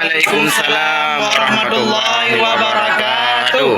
Waalaikumsalam warahmatullahi wabarakatuh.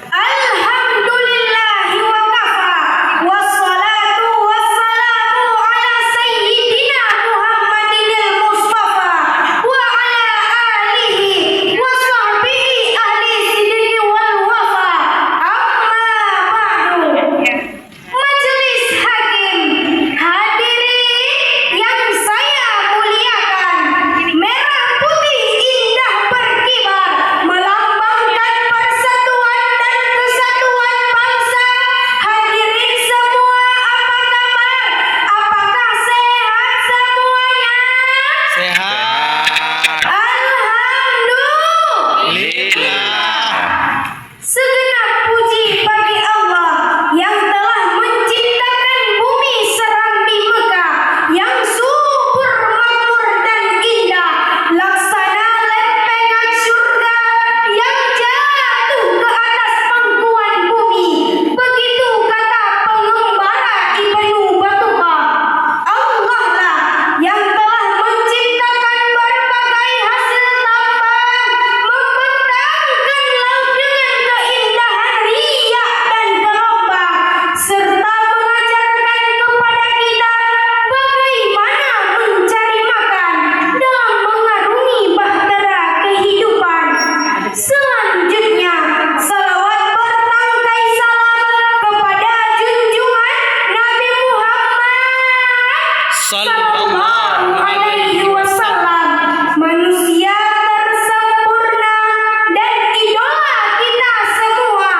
Alhamdulillahi wa kafa, wassalatu wassalamu ala sayyidina Muhammadinil Mustafa wa ala alihi wa sahbihi ahli sidqi wal wafa. Amma ba'du. Majelis hakim, hadirin yang saya muliakan, merah putih indah berkibar melambangkan persatuan dan kesatuan bangsa. Hadirin semua, apa kabar? Apakah sehat semuanya? Sehat. Alhamdulillah. Segenap puji bagi Allah yang telah menciptakan bumi serambi Mekah yang subur, makmur dan indah, laksana lempengan surga yang jatuh ke atas pangkuan bumi. Begitu kata pengembara Ibnu Battuta. Allah lah yang telah menciptakan berbagai hasil tambang, membentangkan laut dengan keindahan riak dan gelombang, serta mengajarkan kepada kita bagaimana mencari makan dalam mengarungi bahtera kehidupan. Selanjutnya, salawat bertangkai salam kepada junjungan Nabi Muhammad Sallallahu Alaihi Wasallam, manusia tersempurna dan idola kita semua.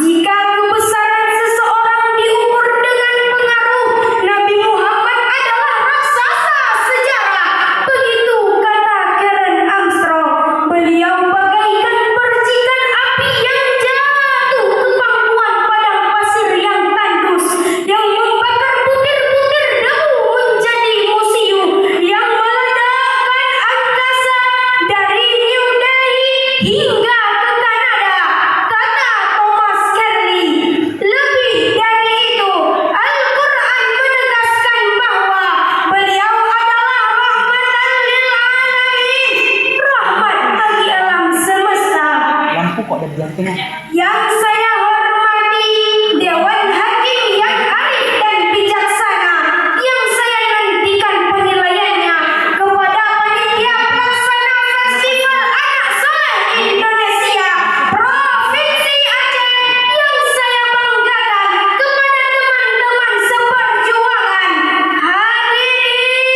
Jika kebesaran seseorang diukur dengan pengaruh, Nabi Muhammad adalah raksasa sejarah. Begitu kata Karen Armstrong. Beliau bagaikan percikan api yang jatuh ke pangkuan padang pasir yang tandus, yang membakar butir-butir debu menjadi museum, yang meledakkan angkasa dari New Delhi hingga ke Kanada. Kata Thomas Carlyle, lebih dari itu, Al-Quran menegaskan bahwa beliau adalah rahmatan lil alamin, rahmat bagi alam semesta. Lampu kok ada di belah tengah. Yang saya hormati Dewan Hakim yang arif dan bijaksana, yang saya nantikan penilaiannya kepada panitia pelaksana Festival Anak Soleh Indonesia Provinsi Aceh, yang saya banggakan kepada teman-teman seperjuangan. Hadirin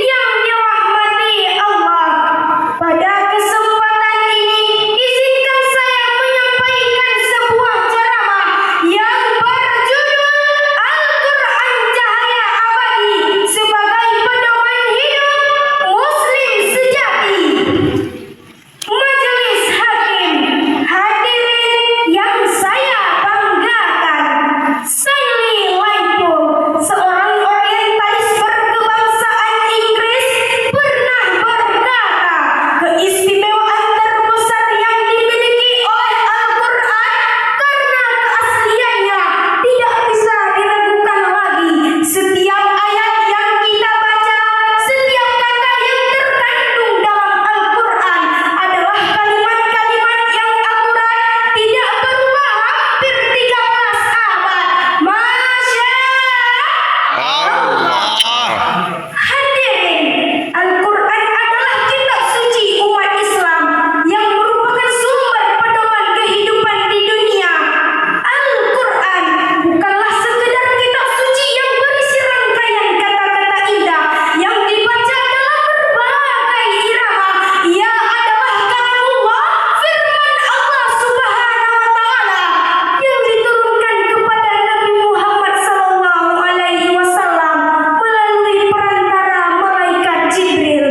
yang dirahmati Allah, pada kesempatan ini izinkan saya menyampaikan sebuah ceramah yang berjudul Al-Quran Cahaya Abadi sebagai pedoman hidup Muslim sejati. Majelis hakim, hadirin yang saya banggakan, Stanley Lightfoot, seorang orientalis berkebangsaan Inggris, pernah berkata, keistimewaan terbesar yang dimiliki oleh Al-Quran karena keasliannya tidak bisa diragukan lagi. Setiap ayat yang kita baca, setiap kata yang terkandung dalam Al-Quran adalah kalimat-kalimat yang akurat, tidak berubah hampir 13 abad. Masya Allah. Hadirin, Al-Quran adalah kitab suci umat Islam yang merupakan sumber pedoman kehidupan di dunia. Al-Quran bukanlah sekedar kitab suci yang berisi rangkaian kata-kata indah yang dibaca dalam berbagai irama. Ia adalah kalamullah, firman Allah Subhanahu wa Ta'ala, yang diturunkan kepada Nabi Muhammad Sallallahu Alaihi Wasallam melalui perantara malaikat Jibril.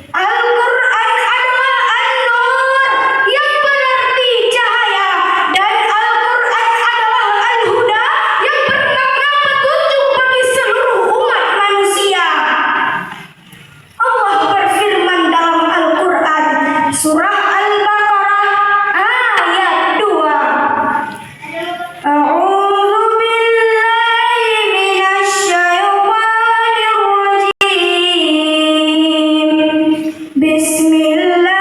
Al-Quran adalah An-Nur, yang berarti cahaya, dan Al-Quran adalah Al-Huda, yang bermakna petunjuk bagi seluruh umat manusia. Allah berfirman dalam Al-Quran, surah Al-Baqarah ayat 2. A'udzu billahi minasy syaithanir rajim. Bismillah.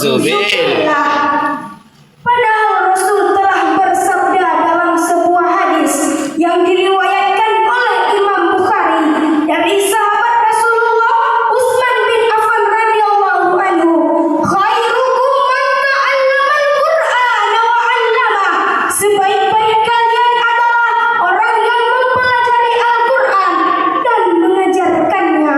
Zubil. Padahal Rasul telah bersabda dalam sebuah hadis yang diriwayatkan oleh Imam Bukhari dari sahabat Rasulullah Utsman bin Affan radhiyallahu anhu, khairukum man ta'allama al-Qur'ana wa 'allamah. Sebaik-baik kalian adalah orang yang mempelajari Al-Qur'an dan mengajarkannya.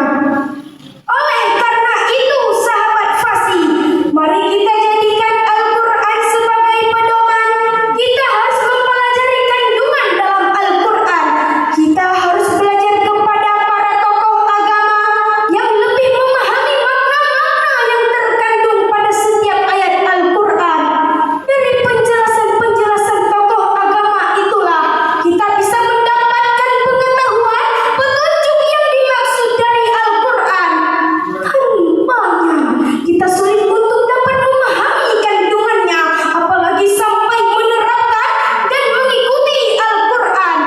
Oleh karena itu sahabat fasih, mari kita jadikan Al-Quran sebagai pedoman. Kita harus mempelajari kandungan dalam Al-Quran. Kita harus belajar kepada para tokoh agama yang lebih memahami makna-makna yang terkandung pada setiap ayat Al-Quran. Dari penjelasan-penjelasan tokoh agama itulah kita bisa mendapatkan pengetahuan, petunjuk yang dimaksud dari Al-Quran. Tampaknya kita sulit untuk dapat memahami kandungannya, apalagi sampai menerapkan dan mengikuti Al-Quran.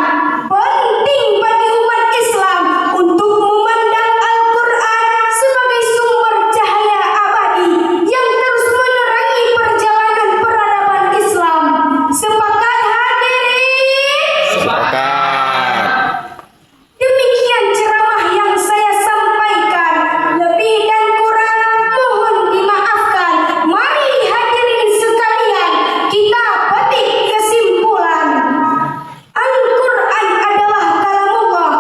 Penting bagi umat Islam untuk memandang Al-Quran sebagai sumber cahaya abadi yang terus menerangi perjalanan peradaban Islam. Sepakat hadirin? Sepakat. Demikian ceramah yang saya sampaikan. Lebih dan kurang mohon dimaafkan. Mari hadirin sekalian, kita petik kesimpulan. Al-Quran adalah kalamullah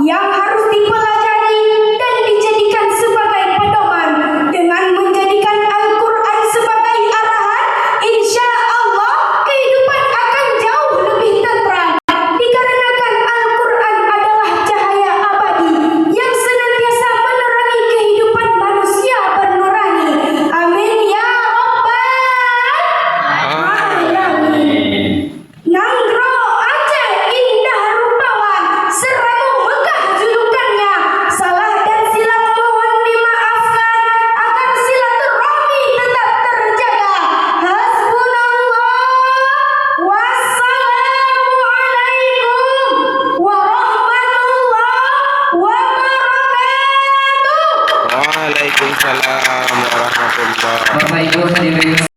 yang harus dipelajari dan dijadikan sebagai pedoman. Dengan menjadikan Al-Quran sebagai arahan, insya Allah kehidupan akan jauh lebih tentram. Dikarenakan Al-Quran adalah cahaya abadi yang senantiasa menerangi kehidupan manusia bernurani. Amin ya rabbal alamin. Nanggro Aceh indah rupawan, Seramu megah julukannya. Salah dan silap mohon dimaafkan agar silaturahmi tetap terjaga. Hasbunallah, wassalamualaikum warahmatullahi wabarakatuh. Waalaikumsalam warahmatullahi Bapak Ibu hadirin